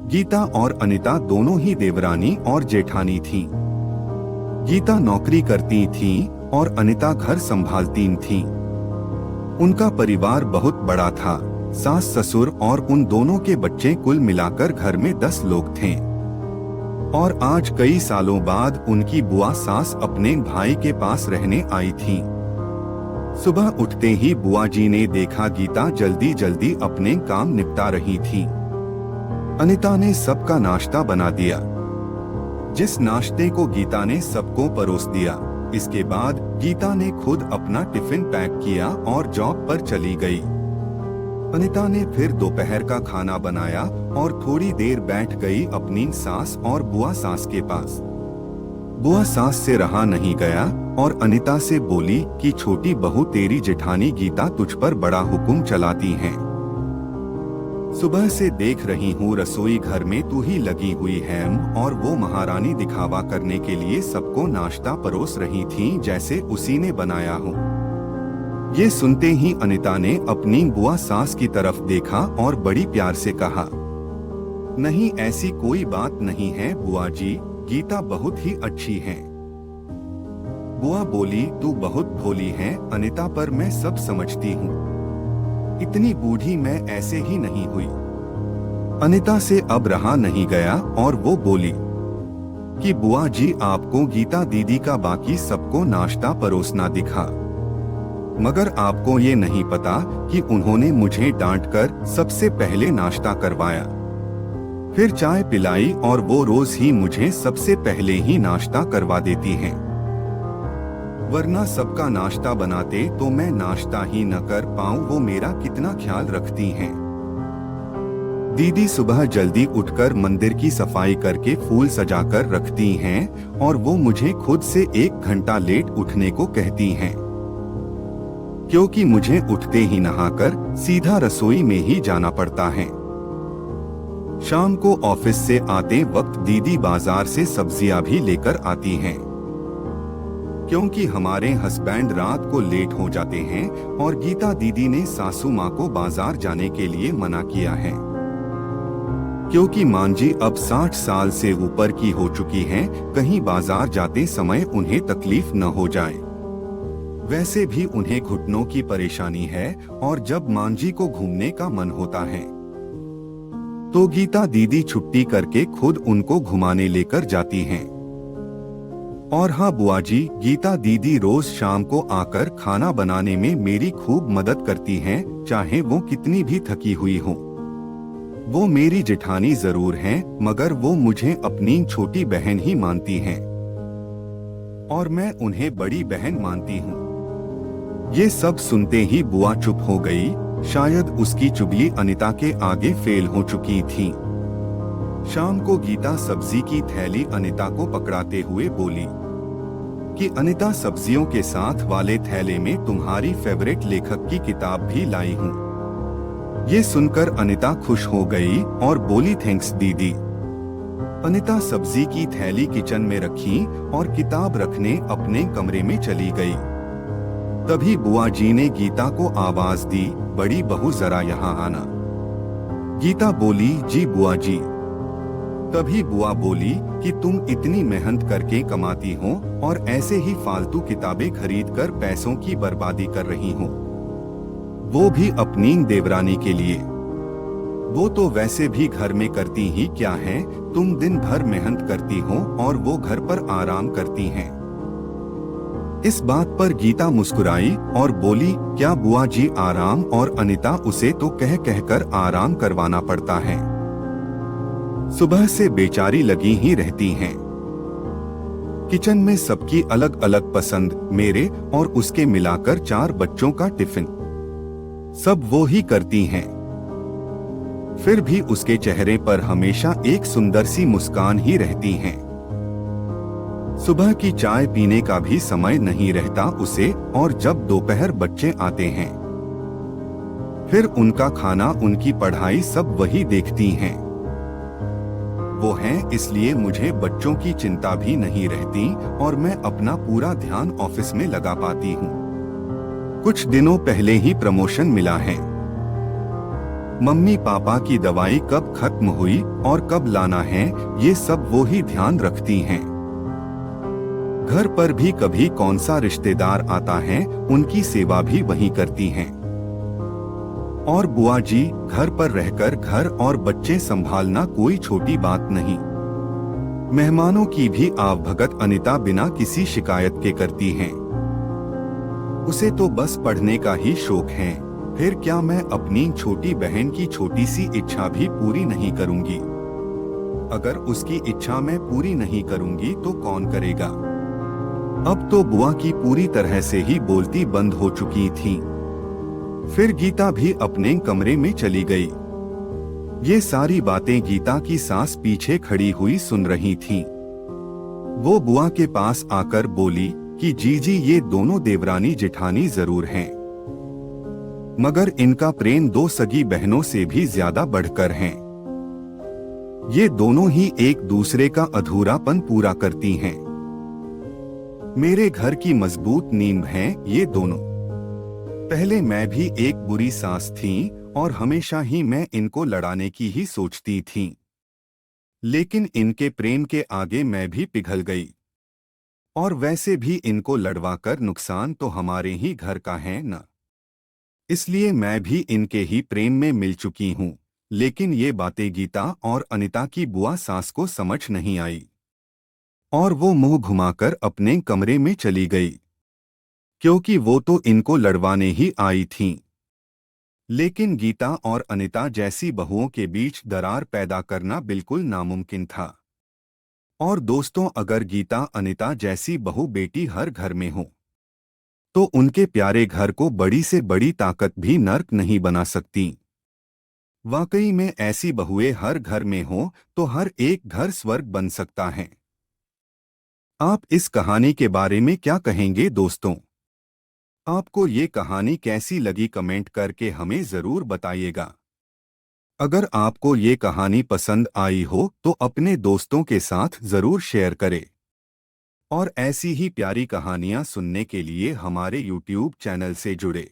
गीता और अनिता दोनों ही देवरानी और जेठानी थीं। गीता नौकरी करती थी और अनिता घर संभालती थी। उनका परिवार बहुत बड़ा था, सास ससुर और उन दोनों के बच्चे, कुल मिलाकर घर में 10 लोग थे। और आज कई सालों बाद उनकी बुआ सास अपने भाई के पास रहने आई थी। सुबह उठते ही बुआ जी ने देखा गीता जल्दी जल्दी अपने काम निपटा रही थी। अनिता ने सबका नाश्ता बना दिया। जिस नाश्ते को गीता ने सबको परोस दिया, इसके बाद गीता ने खुद अपना टिफिन पैक किया और जॉब पर चली गई। अनिता ने फिर दोपहर का खाना बनाया और थोड़ी देर बैठ गई अपनी सास और बुआ सास के पास। बुआ सास से रहा नहीं गया और अनिता से बोली कि छोटी बहू, तेरी जेठानी गीता तुझ पर बड़ा हुक्म चलाती हैं। सुबह से देख रही हूँ रसोई घर में तू ही लगी हुई है और वो महारानी दिखावा करने के लिए सबको नाश्ता परोस रही थी जैसे उसी ने बनाया हो। ये सुनते ही अनिता ने अपनी बुआ सास की तरफ देखा और बड़ी प्यार से कहा, नहीं, ऐसी कोई बात नहीं है बुआ जी, गीता बहुत ही अच्छी है। बुआ बोली, तू बहुत भोली है अनिता, पर मैं सब समझती हूँ। इतनी बूढ़ी मैं ऐसे ही नहीं हुई। अनिता से अब रहा नहीं गया और वो बोली कि बुआ जी, आपको गीता दीदी का बाकी सबको नाश्ता परोसना दिखा, मगर आपको ये नहीं पता कि उन्होंने मुझे डांटकर सबसे पहले नाश्ता करवाया, फिर चाय पिलाई और वो रोज ही मुझे सबसे पहले ही नाश्ता करवा देती हैं। वरना सबका नाश्ता बनाते तो मैं नाश्ता ही न कर पाऊं। वो मेरा कितना ख्याल रखती हैं। दीदी सुबह जल्दी उठकर मंदिर की सफाई करके फूल सजाकर रखती हैं और वो मुझे खुद से 1 घंटा लेट उठने को कहती हैं, क्योंकि मुझे उठते ही नहाकर सीधा रसोई में ही जाना पड़ता है। शाम को ऑफिस से आते वक्त दीदी बाजार से सब्जियां भी लेकर आती हैं, क्योंकि हमारे हस्बैंड रात को लेट हो जाते हैं और गीता दीदी ने सासू माँ को बाजार जाने के लिए मना किया है, क्योंकि मां जी अब 60 साल से ऊपर की हो चुकी हैं, कहीं बाजार जाते समय उन्हें तकलीफ न हो जाए। वैसे भी उन्हें घुटनों की परेशानी है और जब मां जी को घूमने का मन होता है तो गीता दीदी छुट्टी करके खुद उनको घुमाने लेकर जाती हैं। और हाँ बुआ जी, गीता दीदी रोज शाम को आकर खाना बनाने में मेरी खूब मदद करती हैं, चाहे वो कितनी भी थकी हुई हो। वो मेरी जेठानी जरूर हैं, मगर वो मुझे अपनी छोटी बहन ही मानती हैं और मैं उन्हें बड़ी बहन मानती हूँ। ये सब सुनते ही बुआ चुप हो गई। शायद उसकी चुगली अनिता के आगे फेल हो चुकी थी। शाम को गीता सब्जी की थैली अनिता को पकड़ाते हुए बोली कि अनिता, सब्जियों के साथ वाले थैले में तुम्हारी फेवरेट लेखक की किताब भी लाई हूँ। ये सुनकर अनिता खुश हो गई और बोली, थैंक्स दीदी। अनिता सब्जी की थैली किचन में रखी और किताब रखने अपने कमरे में चली गई। तभी बुआ जी ने गीता को आवाज दी, बड़ी बहू जरा यहाँ आना। गीता बोली, जी बुआ जी। तभी बुआ बोली कि तुम इतनी मेहनत करके कमाती हो और ऐसे ही फालतू किताबें खरीदकर पैसों की बर्बादी कर रही हो, वो भी अपनी देवरानी के लिए। वो तो वैसे भी घर में करती ही क्या है, तुम दिन भर मेहनत करती हो और वो घर पर आराम करती हैं। इस बात पर गीता मुस्कुराई और बोली, क्या बुआ जी आराम, और अनिता, उसे तो कह कहकर आराम करवाना पड़ता है। सुबह से बेचारी लगी ही रहती हैं। किचन में सबकी अलग अलग पसंद, मेरे और उसके मिलाकर 4 बच्चों का टिफिन सब वो ही करती हैं। फिर भी उसके चेहरे पर हमेशा एक सुंदर सी मुस्कान ही रहती है। सुबह की चाय पीने का भी समय नहीं रहता उसे, और जब दोपहर बच्चे आते हैं फिर उनका खाना, उनकी पढ़ाई सब वही देखती हैं। वो हैं, इसलिए मुझे बच्चों की चिंता भी नहीं रहती और मैं अपना पूरा ध्यान ऑफिस में लगा पाती हूँ। कुछ दिनों पहले ही प्रमोशन मिला है। मम्मी पापा की दवाई कब खत्म हुई और कब लाना है, ये सब वो ही ध्यान रखती हैं। घर पर भी कभी कौन सा रिश्तेदार आता है, उनकी सेवा भी वही करती हैं। और बुआ जी, घर पर रहकर घर और बच्चे संभालना कोई छोटी बात नहीं। मेहमानों की भी आवभगत अनिता बिना किसी शिकायत के करती हैं। उसे तो बस पढ़ने का ही शौक है, फिर क्या मैं अपनी छोटी बहन की छोटी सी इच्छा भी पूरी नहीं करूंगी? अगर उसकी इच्छा मैं पूरी नहीं करूंगी तो कौन करेगा? अब तो बुआ की पूरी तरह से ही बोलती बंद हो चुकी थी। फिर गीता भी अपने कमरे में चली गई। ये सारी बातें गीता की सास पीछे खड़ी हुई सुन रही थी। वो बुआ के पास आकर बोली कि जीजी, ये दोनों देवरानी जेठानी जरूर हैं, मगर इनका प्रेम दो सगी बहनों से भी ज्यादा बढ़कर है। ये दोनों ही एक दूसरे का अधूरापन पूरा करती हैं। मेरे घर की मजबूत नींव हैं ये दोनों। पहले मैं भी एक बुरी सास थी और हमेशा ही मैं इनको लड़ाने की ही सोचती थी, लेकिन इनके प्रेम के आगे मैं भी पिघल गई। और वैसे भी इनको लड़वाकर नुकसान तो हमारे ही घर का है न, इसलिए मैं भी इनके ही प्रेम में मिल चुकी हूँ। लेकिन ये बातें गीता और अनिता की बुआ सास को समझ नहीं आई और वो मुंह घुमाकर अपने कमरे में चली गई, क्योंकि वो तो इनको लड़वाने ही आई थीं। लेकिन गीता और अनिता जैसी बहुओं के बीच दरार पैदा करना बिल्कुल नामुमकिन था। और दोस्तों, अगर गीता अनिता जैसी बहू बेटी हर घर में हो तो उनके प्यारे घर को बड़ी से बड़ी ताकत भी नर्क नहीं बना सकती। वाकई में ऐसी बहुएं हर घर में हो तो हर एक घर स्वर्ग बन सकता है। आप इस कहानी के बारे में क्या कहेंगे दोस्तों? आपको ये कहानी कैसी लगी कमेंट करके हमें जरूर बताइएगा। अगर आपको ये कहानी पसंद आई हो तो अपने दोस्तों के साथ जरूर शेयर करें। और ऐसी ही प्यारी कहानियां सुनने के लिए हमारे YouTube चैनल से जुड़े।